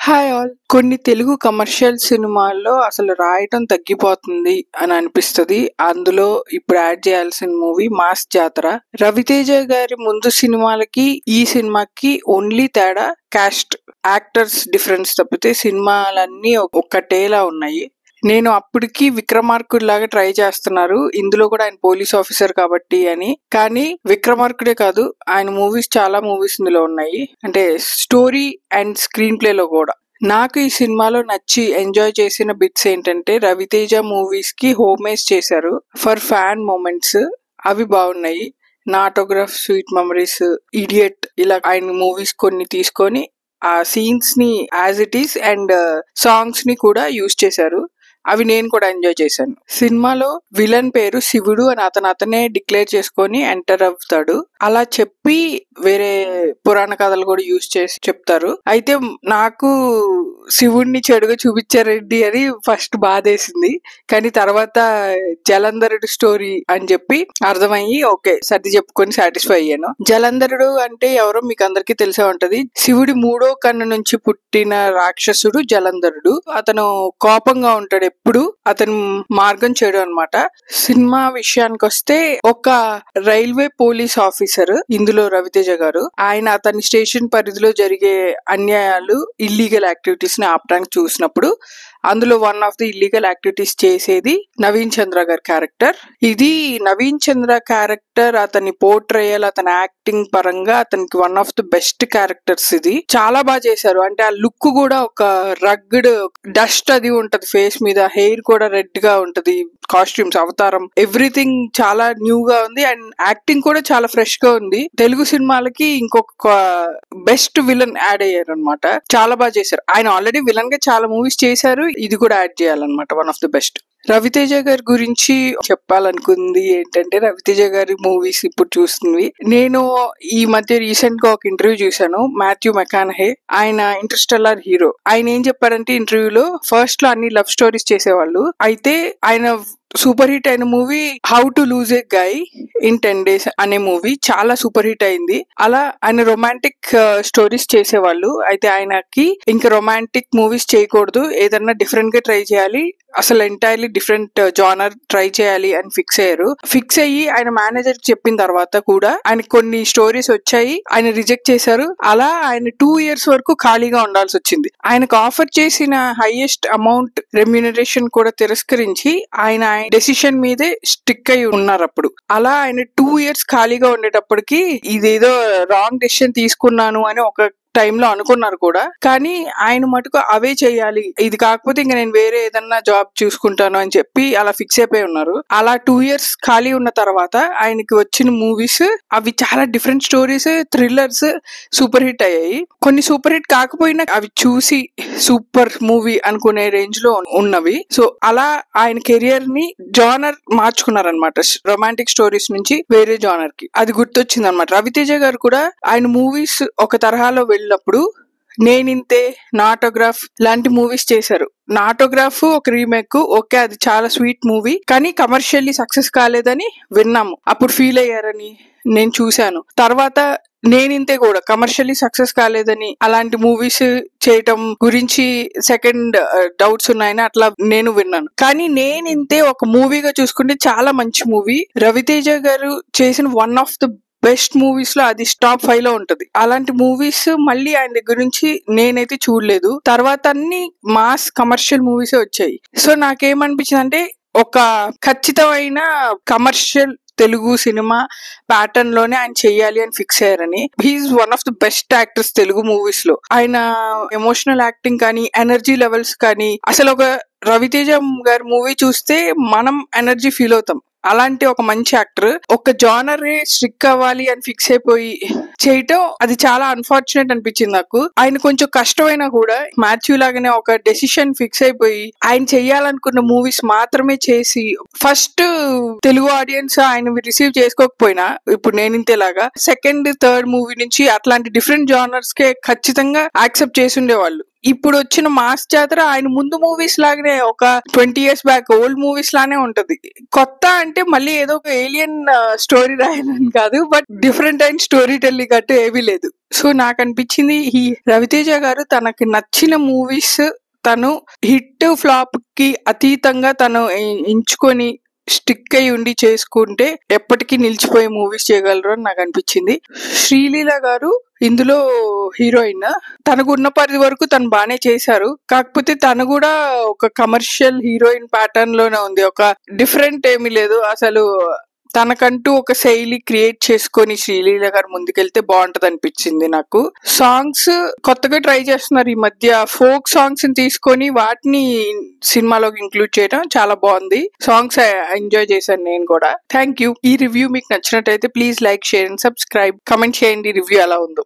Hi all. కొన్ని Telugu commercial సినిమాల్లో అసలు రాయటం తగ్గిపోతుంది అని అనిపిస్తుంది. అందులో ఇప్పుడు యాడ్ చేయాల్సిన మూవీ మాస్ జాతర. రవితేజ గారి ముందు సినిమాలకి ఈ సినిమాకి ఓన్లీ తేడా కాస్ట్, యాక్టర్స్ డిఫరెన్స్ తప్పితే సినిమాలన్నీ ఒక్కటేలా ఉన్నాయి. నేను అప్పటికి విక్రమార్కుడు లాగా ట్రై చేస్తున్నారు, ఇందులో కూడా ఆయన పోలీస్ ఆఫీసర్ కాబట్టి అని. కానీ విక్రమార్కుడే కాదు, ఆయన మూవీస్ చాలా మూవీస్ ఇందులో ఉన్నాయి, అంటే స్టోరీ అండ్ స్క్రీన్ ప్లే లో కూడా. నాకు ఈ సినిమాలో నచ్చి ఎంజాయ్ చేసిన బిట్స్ ఏంటంటే, రవితేజ మూవీస్ కి హోమేజ్ చేశారు ఫర్ ఫ్యాన్ మూమెంట్స్, అవి బాగున్నాయి. నా ఆటోగ్రాఫ్, స్వీట్ మెమరీస్, ఇడియట్, ఇలా ఆయన మూవీస్ కొన్ని తీసుకొని ఆ సీన్స్ ని as it is and songs ని కూడా యూజ్ చేశారు, అవి నేను కూడా ఎంజాయ్ చేశాను. సినిమాలో విలన్ పేరు శివుడు అని అతనే డిక్లేర్ చేసుకొని ఎంటర్ అవుతాడు. అలా చెప్పి వేరే పురాణ కథలు కూడా యూజ్ చేసి చెప్తారు. అయితే నాకు శివుడిని చెడుగా చూపించారండి అని ఫస్ట్ బాధేసింది, కానీ తర్వాత జలంధరుడు స్టోరీ అని చెప్పి అర్థమయ్యి ఓకే సర్ది చెప్పుకొని సాటిస్ఫై అయ్యాను. జలంధరుడు అంటే ఎవరో మీకు అందరికీ తెలిసే ఉంటది. శివుడి మూడో కన్ను నుంచి పుట్టిన రాక్షసుడు జలంధరుడు. అతను కోపంగా ఉంటాడు ఎప్పుడు, అతను మార్గం చెడు అన్నమాట. సినిమా విషయానికి వస్తే, ఒక రైల్వే పోలీస్ ఆఫీసర్ ఇందులో రవితేజ గారు, ఆయన అతని స్టేషన్ పరిధిలో జరిగే అన్యాయాలు, ఇల్లీగల్ యాక్టివిటీస్ ని ఆపడానికి చూసినప్పుడు అందులో one of the illegal activities చేసేది నవీన్ చంద్ర గారి క్యారెక్టర్. ఇది నవీన్ చంద్ర క్యారెక్టర్, అతని పోర్ట్రేయల్, అతని యాక్టింగ్ పరంగా అతనికి one of the best characters. ఇది చాలా బాగా చేశారు. అంటే ఆ లుక్ కూడా ఒక రగ్డ్ డస్ట్ అది ఉంటది ఫేస్ మీద, హెయిర్ కూడా రెడ్ గా ఉంటది, కాస్ట్యూమ్స్, అవతారం, ఎవ్రీథింగ్ చాలా న్యూ గా ఉంది అండ్ యాక్టింగ్ కూడా చాలా ఫ్రెష్ గా ఉంది. తెలుగు సినిమాలకి ఇంకొక బెస్ట్ విలన్ యాడ్ అయ్యారు అనమాట, చాలా బాగా చేశారు. ఆయన ఆల్రెడీ విలన్ గా చాలా మూవీస్ చేశారు, ఇది కూడా యాడ్ చేయాలన్నమాట, one of the best. Raviteja గారి గురించి చెప్పాలనుకుంది ఏంటంటే, రవితేజ గారి మూవీస్ ఇప్పుడు చూస్తుంది. నేను ఈ మధ్య రీసెంట్ గా ఒక ఇంటర్వ్యూ చూశాను, మాథ్యూ మెకానహే, ఆయన ఇంటర్స్టెల్లార్ హీరో. ఆయన ఏం చెప్పారంటే ఇంటర్వ్యూలో, ఫస్ట్ లో అన్ని లవ్ స్టోరీస్ చేసేవాళ్ళు, అయితే ఆయన సూపర్ హిట్ అయిన movie how to lose a guy in 10 days అనే మూవీ చాలా సూపర్ హిట్ అయింది. అలా ఆయన రొమాంటిక్ స్టోరీస్ చేసేవాళ్ళు, అయితే ఆయనకి ఇంకా రొమాంటిక్ మూవీస్ చేయకూడదు, ఏదన్నా డిఫరెంట్ గా ట్రై చేయాలి, అసలు ఎంటైర్లీ డిఫరెంట్ జానర్ ట్రై చేయాలి అని ఫిక్స్ అయ్యారు. ఫిక్స్ అయ్యి ఆయన మేనేజర్ చెప్పిన తర్వాత కూడా ఆయన కొన్ని స్టోరీస్ వచ్చాయి, ఆయన రిజెక్ట్ చేశారు. అలా ఆయన 2 years వరకు ఖాళీగా ఉండాల్సి వచ్చింది. ఆయనకు ఆఫర్ చేసిన హైయెస్ట్ అమౌంట్ రెమ్యూనరేషన్ కూడా తిరస్కరించి ఆయన డెసిషన్ మీదే స్టిక్ అయి ఉన్నారు అప్పుడు. అలా ఆయన 2 years ఖాళీగా ఉండేటప్పటికి ఇదేదో రాంగ్ డెసిషన్ తీసుకున్నాను అని ఒక టైంలో అనుకున్నారు కూడా, కానీ ఆయన మటుకు అవే చెయ్యాలి, ఇది కాకపోతే ఇంకా నేను వేరే ఏదన్నా జాబ్ చూసుకుంటాను అని చెప్పి అలా ఫిక్స్ అయిపోయి ఉన్నారు. అలా 2 years ఖాళీ ఉన్న తర్వాత ఆయనకి వచ్చిన మూవీస్ అవి చాలా different stories, thrillers, super hit అయ్యాయి. కొన్ని సూపర్ హిట్ కాకపోయినా అవి చూసి సూపర్ మూవీ అనుకునే రేంజ్ లో ఉన్నవి. సో అలా ఆయన కెరియర్ ని జానర్ మార్చుకున్నారనమాట, రొమాంటిక్ స్టోరీస్ నుంచి వేరే జానర్ కి. అది గుర్తొచ్చింది అనమాట. రవితేజ గారు కూడా ఆయన మూవీస్ ఒక తరహాలో వెళ్ళినప్పుడు నేనింతే, నాటోగ్రాఫ్ లాంటి మూవీస్ చేశారు. నాటోగ్రాఫ్ ఒక రీమేక్, ఓకే అది చాలా స్వీట్ మూవీ, కానీ కమర్షియల్లీ సక్సెస్ కాలేదని విన్నాము, అప్పుడు ఫీల్ అయ్యారని నేను చూశాను. తర్వాత నేనింతే కూడా కమర్షియల్లీ సక్సెస్ కాలేదని, అలాంటి మూవీస్ చేయటం గురించి సెకండ్ డౌట్స్ ఉన్నాయని అట్లా నేను విన్నాను. కానీ నేనింతే ఒక మూవీగా చూసుకుంటే చాలా మంచి మూవీ. రవితేజ గారు చేసిన one of the best movies లో అది టాప్ 5 లో ఉంటది. అలాంటి మూవీస్ మళ్ళీ ఆయన దగ్గర నుంచి నేనైతే చూడలేదు. తర్వాత అన్ని మాస్ కమర్షియల్ మూవీస్ వచ్చాయి. సో నాకేమనిపించింది అంటే, ఒక ఖచ్చితమైన కమర్షియల్ తెలుగు సినిమా ప్యాటర్న్ లోనే ఆయన చెయ్యాలి అని ఫిక్స్ అయ్యారని. He is one of the best actors Telugu movies లో. ఆయన ఎమోషనల్ యాక్టింగ్ కానీ, ఎనర్జీ లెవెల్స్ కానీ, అసలు ఒక రవితేజ గారి మూవీ చూస్తే మనం ఎనర్జీ ఫీల్ అవుతాం. అలాంటి ఒక మంచి యాక్టర్ ఒక జానర్ స్ట్రిక్ అవ్వాలి అని ఫిక్స్ అయిపోయి చేయటం, అది చాలా అన్ఫార్చునేట్ అనిపించింది నాకు. ఆయన కొంచెం కష్టమైనా కూడా మాథ్యూ లాగానే ఒక డెసిషన్ ఫిక్స్ అయిపోయి ఆయన చెయ్యాలనుకున్న మూవీస్ మాత్రమే చేసి, ఫస్ట్ తెలుగు ఆడియన్స్ ఆయన రిసీవ్ చేసుకోకపోయినా ఇప్పుడు నేనింతేలాగా సెకండ్ థర్డ్ మూవీ నుంచి అట్లాంటి డిఫరెంట్ జానర్స్ కే ఖచ్చితంగా యాక్సెప్ట్ చేసి ఉండేవాళ్ళు. ఇప్పుడు వచ్చిన మాస్ జాతర ఆయన ముందు మూవీస్ లాగానే ఒక 20 years బ్యాక్ ఓల్డ్ మూవీస్ లానే ఉంటది. కొత్త అంటే మళ్ళీ ఏదో ఒక ఏలియన్ స్టోరీ రాయాలని కాదు, బట్ డిఫరెంట్ అయిన స్టోరీ టెల్లింగ్ అంటే ఏమీ లేదు. సో నాకు అనిపించింది ఈ రవితేజ గారు తనకి నచ్చిన మూవీస్ తను హిట్ ఫ్లాప్ కి అతీతంగా తను ఎంచుకొని స్టిక్ అయి ఉండి చేసుకుంటే ఎప్పటికీ నిలిచిపోయే మూవీస్ చేయగలరు అని నాకు అనిపించింది. శ్రీలీల గారు ఇందులో హీరోయిన్, తనకు ఉన్న పరిధి వరకు తను బానే చేశారు. కాకపోతే తను కూడా ఒక కమర్షియల్ హీరోయిన్ ప్యాటర్న్ లోనే ఉంది, ఒక డిఫరెంట్ ఏమీ లేదు. అసలు తనకంటూ ఒక శైలి క్రియేట్ చేసుకొని శ్రీలీల గారు ముందుకెళ్తే బాగుంటది అనిపించింది నాకు. సాంగ్స్ కొత్తగా ట్రై చేస్తున్నారు ఈ మధ్య, ఫోక్ సాంగ్స్ ని తీసుకొని వాటిని సినిమాలోకి ఇంక్లూడ్ చేయడం చాలా బాగుంది. సాంగ్స్ ఎంజాయ్ చేశాను నేను కూడా. Thank you. ఈ రివ్యూ మీకు నచ్చినట్టయితే please like, share and subscribe. Comment చేయండి రివ్యూ ఎలా ఉందో.